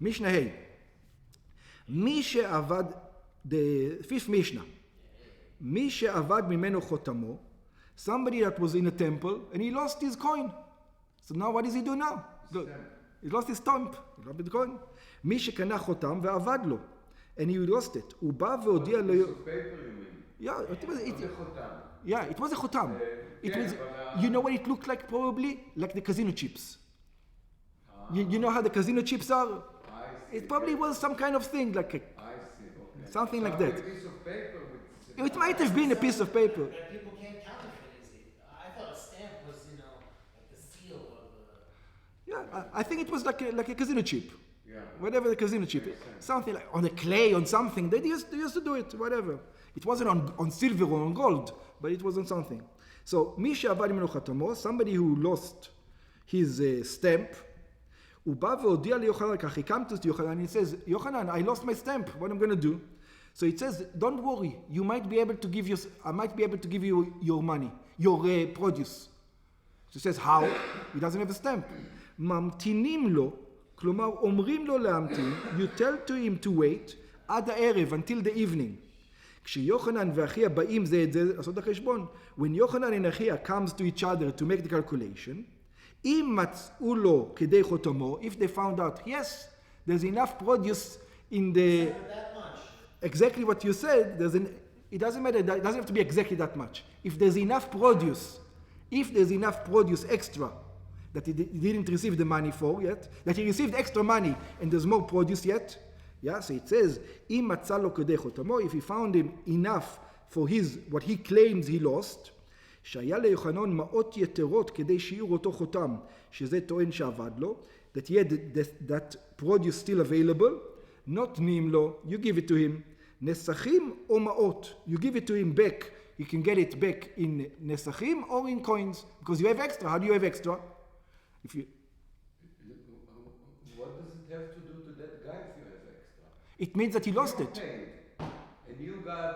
Mishnah Hey. מי שעבד, the fifth Mishnah. מי שעבד ממנו חותמו, somebody that was in a temple and he lost his coin. So now what does he do now? He lost his stamp. He lost the coin. מי שקנה חותם ועבד לו, and he lost it. הוא בא והודיע לו... Yeah, it was a chotam. It was, you know what it looked like probably? Like the casino chips. You know how the casino chips are? It probably was some kind of thing, like something like that. It might have been a piece of paper. People can't counterfeit, is it? I thought a stamp was, like the seal of Yeah, I think it was like a casino chip. Yeah. Whatever the casino chip is. Something like on a clay, on something. They used to do it, whatever. It wasn't on silver or on gold, but it was on something. So, מי שעבד ממנו חתמו, somebody who lost his stamp, הוא בא והודיע ליוחנן כך, he comes to Yochanan and he says, Yochanan, I lost my stamp, what am I going to do? So it says, don't worry, I might be able to give you your money, your produce. So it says, how? He doesn't have a stamp. ממתינים לו, כלומר, אומרים לו להמתין, you tell to him to wait, עד הערב, until the evening. כשיוחנן ואחיה באים זה את זה, לעשות החשבון. When Yochanan and Achia comes to each other to make the calculation, אם מצאו לו כדי חותמו, if they found out, yes, there's enough produce in the... that much. Exactly what you said, it doesn't matter, it doesn't have to be exactly that much. If there's enough produce extra, that he didn't receive the money for yet, that he received extra money and there's more produce yet, yeah, so it says, אם מצא לו כדי חותמו, if he found him enough for what he claims he lost, שהיה ליוחנן מעות יתרות כדי שיעור אותו חותם, שזה טוען שעבד לו, that he had that produce still available, נותנים לו, you give it to him, נסכים או מעות, you give it to him back, you can get it back in נסכים or in coins, because you have extra. How do you have extra? If you... What does it have to do to that guy if you have extra? It means that he lost it. Paid, and you got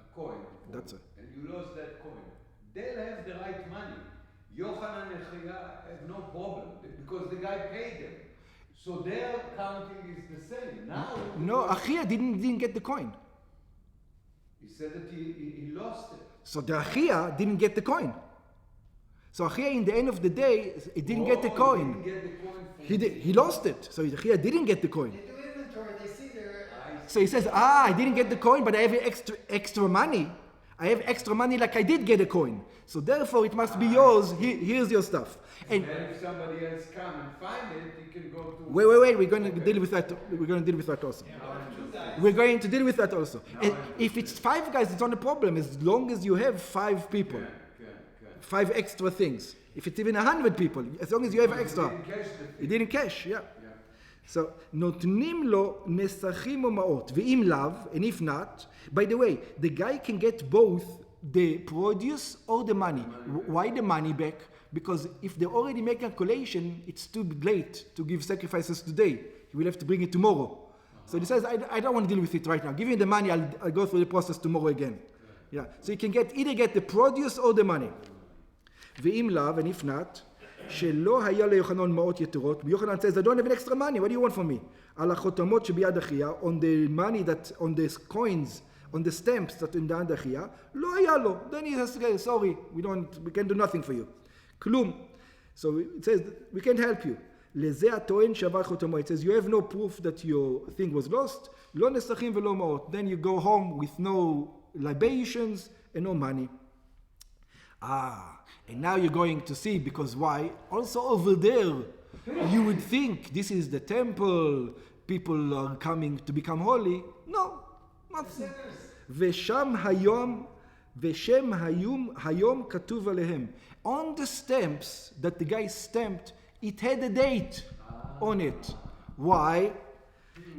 a coin. That's it. And you lost that coin. They'll have the right money. Yochanan and Chaya have no problem because the guy paid them. So their counting is the same. Now... No, Achia didn't get the coin. He said that he lost it. So the Achia didn't get the coin. So Achia, in the end of the day, he didn't get the coin. He didn't get the coin. He lost it. So Achia didn't get the coin. They do inventory, they see their... So he says, I didn't get the coin, but I have extra money. I have extra money like I did get a coin. So therefore it must be yours. Here's your stuff. And if somebody else come and find it, he can go to... Wait. We're going to deal with that. We're going to deal with that also. We're going to deal with that also. And if it's 5 guys, it's not a problem as long as you have 5 people. 5 extra things. If it's even 100 people, as long as you have extra. You didn't cash, yeah. So, נותנים לו נסכים או מעות, ואם לאו, and if not, by the way, the guy can get both the produce or the money. Why the money back? Because if they already make a calculation, it's too late to give sacrifices today. He will have to bring it tomorrow. So he says, I don't want to deal with it right now. Give me the money, I'll go through the process tomorrow again. Yeah. So you can either get the produce or the money. ואם לאו, and if not, שלא היה ליוחנן מעות יתרות, ויוחנן says, I don't have an extra money, what do you want from me? על החותמות שביד אחיה, on the money that, on the coins, on the stamps that in the hand אחיה, לא היה לו. Then he says, okay, sorry, we can do nothing for you. כלום. So it says, we can't help you. לזה הטוען שעבר חותמו. It says, you have no proof that your thing was lost, לא נסכים ולא מעות. Then you go home with no libations and no money. And now you're going to see, because why? Also over there, you would think this is the temple, people are coming to become holy. No, not ושם היום כתוב עליהם. On the stamps that the guy stamped, it had a date on it. Why?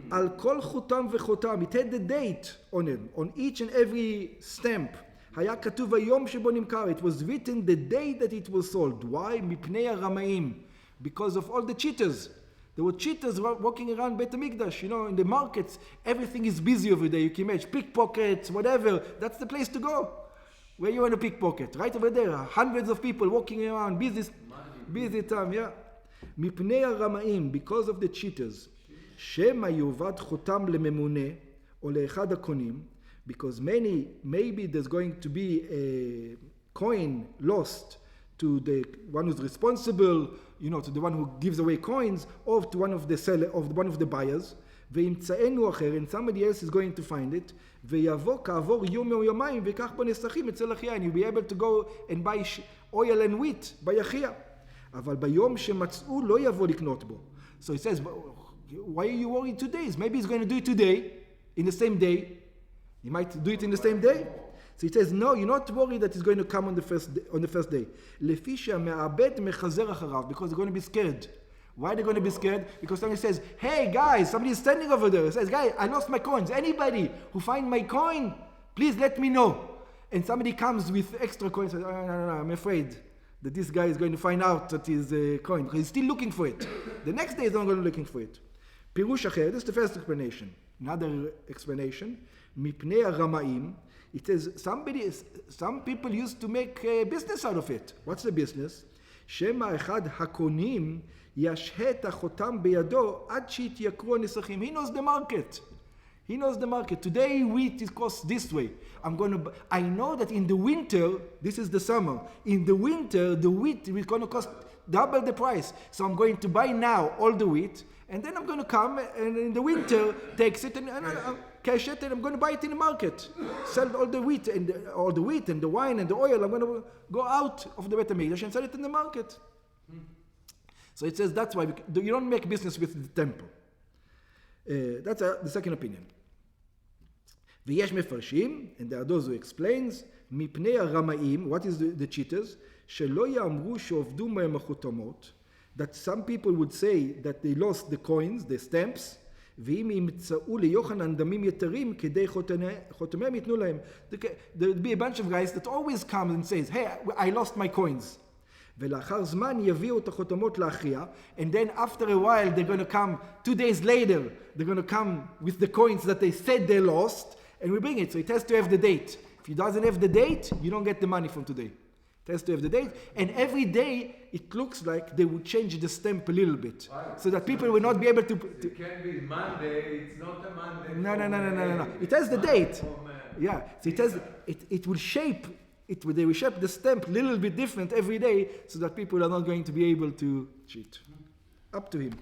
על כל חותם וחותם, it had the date on it, on each and every stamp. היה כתוב היום שבו נמכר. It was written the day that it was sold. Why? מפני הרמאים. Because of all the cheaters. There were cheaters walking around Beit HaMikdash. In the markets, everything is busy over there. You can imagine pickpockets, whatever. That's the place to go. Where you want to pickpocket? Right over there. Hundreds of people walking around. Busy time, yeah. מפני הרמאים. Because of the cheaters. שמא יאבד חותם לממונה או לאחד הקונים, because maybe there's going to be a coin lost to the one who's responsible, to the one who gives away coins, or to one of the buyers, וימצאנו אחר, and somebody else is going to find it, ויבוא כעבור יום או יומיים, ויקח בו נסכים אצל אחיה, and you'll be able to go and buy oil and wheat ביחיה. אבל ביום שמצאו לא יבוא לקנות בו. So he says, why are you worried 2 days? Maybe he's going to do it today, in the same day. He might do it in the same day. So he says, no, you're not worried that he's going to come on the first day. לפי שהמעבד מחזר אחריו, because they're going to be scared. Why are they going to be scared? Because somebody says, hey guys, somebody is standing over there. He says, guys, I lost my coins. Anybody who find my coin, please let me know. And somebody comes with extra coins. Says, no, I'm afraid that this guy is going to find out that his coin. He's still looking for it. The next day he's not going to be looking for it. פירוש אחר, this is the first explanation. Another explanation, מפני הרמאים, it says some people used to make a business out of it. What's the business? שמא אחד הקונים ישהה את החותם בידו עד שיתייקרו הנסכים. He knows the market. He knows the market. Today wheat is cost this way. I know that in the winter, this is the summer, in the winter the wheat is going to cost double the price. So I'm going to buy now all the wheat, and then I'm going to come and in the winter take it and cash it, and I'm going to buy it in the market. Sell all the wheat and the wine and the oil. I'm going to go out of the Beit HaMikdash and sell it in the market. So it says that's why you don't make business with the temple. That's the second opinion. ויש מפרשים, and there are those who explains, מפני הרמאים, what is the cheaters? שלא יאמרו שעובדו מהם החותמות, that some people would say that they lost the coins, the stamps, ואם ימצאו ליוחנן דמים יתרים, כדי חותמיהם ייתנו להם. There would be a bunch of guys that always come and says, hey, I lost my coins. ולאחר זמן יביאו את החותמות להכריע, and then after a while they're going to come, 2 days later, they're going to come with the coins that they said they lost, and we bring it. So it has to have the date. If it doesn't have the date, you don't get the money from today. It has to have the date, and every day it looks like they would change the stamp a little bit, so that people will not be able to... It can be Monday, it's not a Monday. No. It has the date. Yeah, so it will shape... They will shape the stamp a little bit different every day, so that people are not going to be able to cheat. Up to him.